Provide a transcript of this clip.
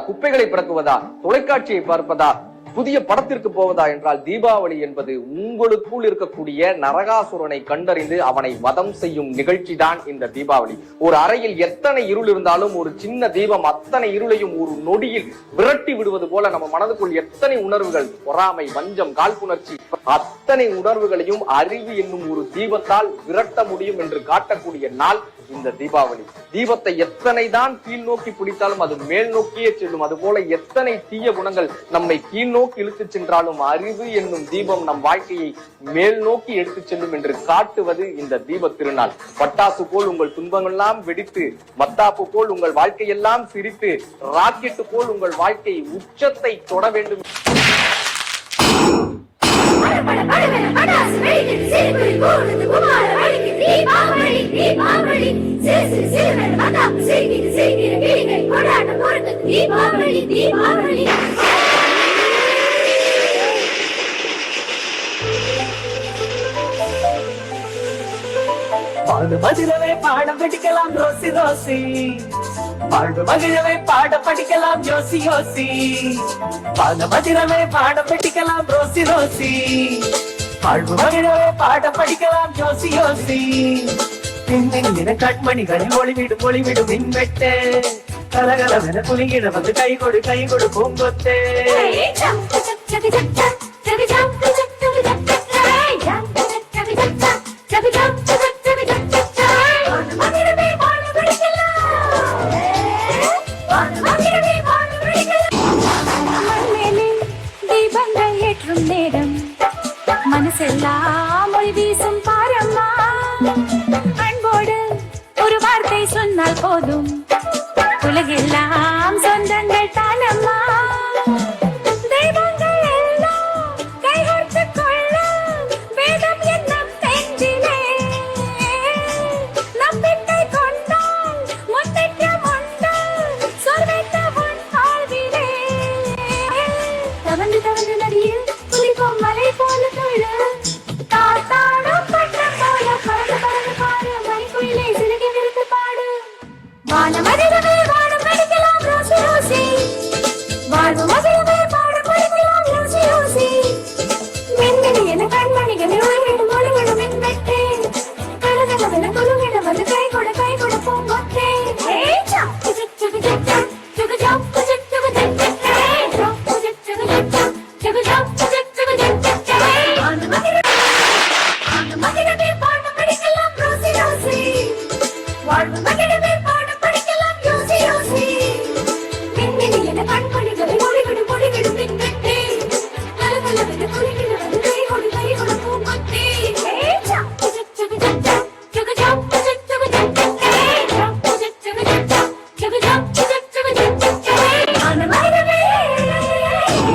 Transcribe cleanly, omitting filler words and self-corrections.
குப்பைகளை பிறக்குவதா, தொலைக்காட்சியை பார்ப்பதா, புதிய படத்திற்கு போவதா என்றால் தீபாவளி என்பது உங்களுக்குள் இருக்கக்கூடிய நரகாசுரனை கண்டறிந்து அவனை வதம் செய்யும் நிகழ்ச்சி தான் இந்த தீபாவளி. ஒரு அறையில் எத்தனை இருள் இருந்தாலும் ஒரு சின்ன தீபம் அத்தனை இருளையும் ஒரு நொடியில் விரட்டி விடுவது போல நம்ம மனதுக்குள் எத்தனை உணர்வுகள், பொறாமை, வஞ்சம், காழ்ப்புணர்ச்சி, அத்தனை உணர்வுகளையும் அறிவு என்னும் ஒரு தீபத்தால் விரட்ட முடியும் என்று காட்டக்கூடிய நாள் இந்த தீபாவளி. தீபத்தை எத்தனை தான் கீழ் நோக்கி பிடித்தாலும் அது மேல் நோக்கியே செல்லும். அது போல எத்தனை தீய குணங்கள் நம்மை கீழ் நோக்கி இழுத்து சென்றாலும் அறிவு என்னும் தீபம் நம் வாழ்க்கையை மேல் நோக்கி எடுத்து செல்லும் என்று காட்டுவது இந்த தீப திருநாள். பட்டாசு போல் உங்கள் துன்பங்கள் எல்லாம் வெடித்து, மத்தாப்பு போல் உங்கள் வாழ்க்கையெல்லாம் சிரித்து, ராக்கெட்டு போல் உங்கள் வாழ்க்கை உச்சத்தை தொட வேண்டும். வாழ்வு மகிழவே பாடம் படிக்கலாம் ரோசி ரோசி, வாழ்வு மகிழவே பாடம் படிக்கலாம் யோசி யோசி, வாழ்வு மகிழவே பாடம் படிக்கலாம் ரோசி ரோசி, வாழ்வு மகிழவே பாடம் படிக்கலாம் யோசி யோசி. பின்னின கண்மணிகளில் ஒளிவிடும் ஒளிவிடும் மின்வெட்டு, கலகலவென குலுங்கிட வந்து கை கொடு பூங்கொத்தே. தீபங்கள் ஏற்றும் நேரம் மனசெல்லாம் மொழி வீசும் பாரம்மா, அன்போடு ஒரு வார்த்தை சொன்னால் போதும் உலகெல்லாம் சொந்தங்கள் தானம்மா. தெய்வங்கள் எல்லாம் கைகோர்த்துக் கொள்ள வேதம் என்னும் நெஞ்சிலே நம்பிக்கை கொண்டால் முன்னேற்றம் உண்டு, சொர்வைத்த உன் வாழ்விலே. தவந்து தவந்து நதியில் குளிக்கும் மலை போல துள்ளு, தாத்தாடும் பட்டம் போல பறந்து பறந்து பாடு, மணிக்குயிலை சிறுகி விரித்து பாடு. வானமதிரவே வானம் படிக்கலாம் ரோசி ரோசி, வாழ்வு மகிழவே பாடம் படிக்கலாம் ரோசி ரோசி. மின்மினி என கண்மணிகளில் ஒளிவிடும் ஒளிவிடும் மின்வெட்டே, கலகலவென குலுங்கிட வந்து கை கொடு பூங்கொத்தே. வாழ்வு மகிழவே பாடம் படிக்கலாம் ரோசி ரோசி, மின்மினி என கண்மணிகளில் ஒளிவிடும் ஒளிவிடும் மின்வெட்டே, கலகலவென குலுங்கிட வந்து கை கொடு பூங்கொத்தே.